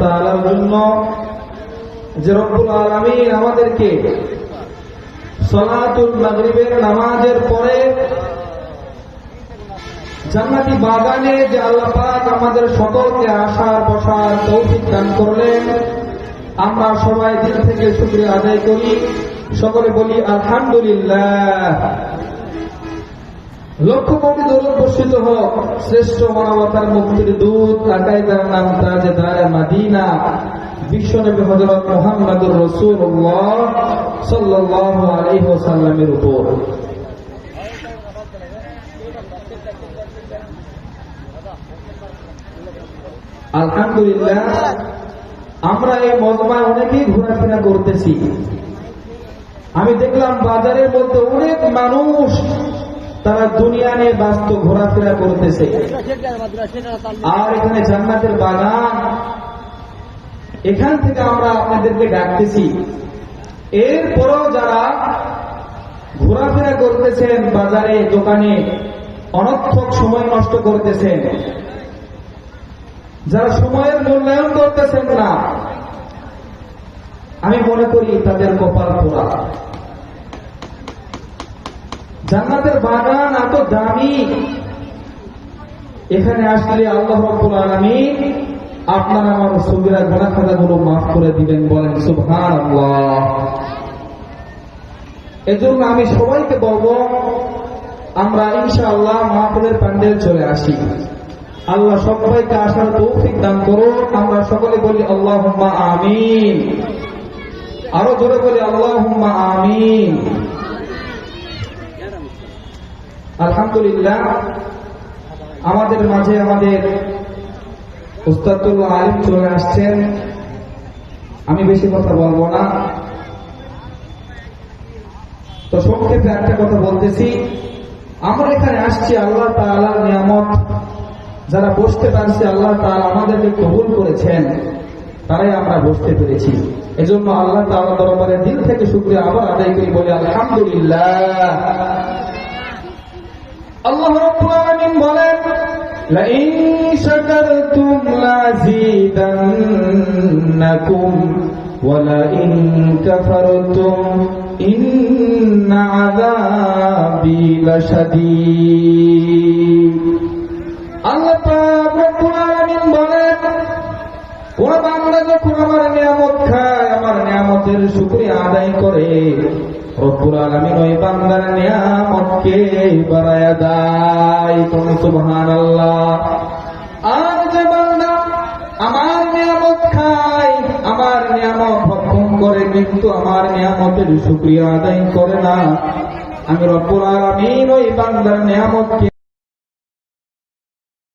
তাআলার জন্য যে রব্বুল আলামিন আমাদেরকে সালাতুল মাগরিবের নামাজের পরে জান্নাতি বাগানে যে আল্লাহ পাক আমাদের সকলকে আসার বসার তৌফিক দান করলেন, আমরা সবাই দিল থেকে শুকরিয়া আদায় করি। সকলে বলি আলহামদুলিল্লাহ। লক্ষ কোটি দরুদ বর্ষিত হোক শ্রেষ্ঠ মানবতার মুক্তির দূত আকাইদার নাম তাজদারে মদিনা বিশ্বনবী হযরত মুহাম্মদুর রাসূলুল্লাহ সাল্লাল্লাহু আলাইহি ওয়াসাল্লামের উপর। আলহামদুলিল্লাহ, আমরা এই মজমায় অনেকেই ঘোরাফেরা করতেছি। আমি দেখলাম বাজারের মধ্যে অনেক মানুষ তারা দুনিয়া নিয়ে ব্যস্ত ঘোরাফেরা করতেছে, আর এখানে জান্নাতের বাগান, এখান থেকে আমরা আপনাদেরকে ডাকতেছি। এরপরও যারা ঘোরাফেরা করতেছেন বাজারে দোকানে, অনর্থক সময় নষ্ট করতেছেন, যারা সময়ের মূল্যায়ন করতেছেন না, আমি মনে করি তাদের কপাল পোড়া। জান্নাতের বাগান এত দামি, এখানে আসলে আল্লাহ রাব্বুল আলামিন আপনার আমার সগীরা গুনাহ খাতাগুলো মাফ করে দিবেন, বলেন সুবহানাল্লাহ। এজন্য আমি সবাইকে বলবো, আমরা ইনশাআল্লাহ মাহফিলের প্যান্ডেল চলে আসি। আল্লাহ সবাইকে আসার তৌফিক দান করুন। আমরা সকলে বলি আল্লাহুম্মা আমিন। আরো জোরে বলি আল্লাহুম্মা আমিন। আলহামদুলিল্লাহ, আমাদের মাঝে আমাদের উস্তাদুল আলিম চলে আসছেন। আমি বেশি কথা বলবো না, তো সংক্ষেপে একটা কথা বলতেছি। আমরা এখানে আসছি আল্লাহ তাআলার নিয়ামত, যারা বসতে পারছে আল্লাহ তাআলা আমাদেরকে কবুল করেছেন, তারাই আমরা বসতে পেরেছি। এজন্য আল্লাহ তাআলা দরবারে দিল থেকে শুকরিয়া আবার আদায় করি, বলি আলহামদুলিল্লাহ। আল্লাহ রাব্বুল আলামিন বলেন, লাইন শাকারতুম লাযীদান্নাকুম ওয়া লাইন কাফারতুম ইন্না আযাবি লাশাদীদ। আল্লাহ পাক রব্বুল আলামিন বলেন, কোন বান্দা যখন আমার নিয়ামত খায়, আমার নিয়ামতের শুকরিয়া আদায় করে, রব্বুল আলামিন ওই বান্দার নিয়ামতকে বাড়ায়া দেয়। তুমি সুবহানাল্লাহ। আর যে বান্দা আমার নিয়ামত খায়, আমার নিয়ামত ভক্ষণ করে, কিন্তু আমার নিয়ামতের শুকরিয়া আদায় করে না, আমি রব্বুল আলামিন ওই বান্দার নিয়ামতকে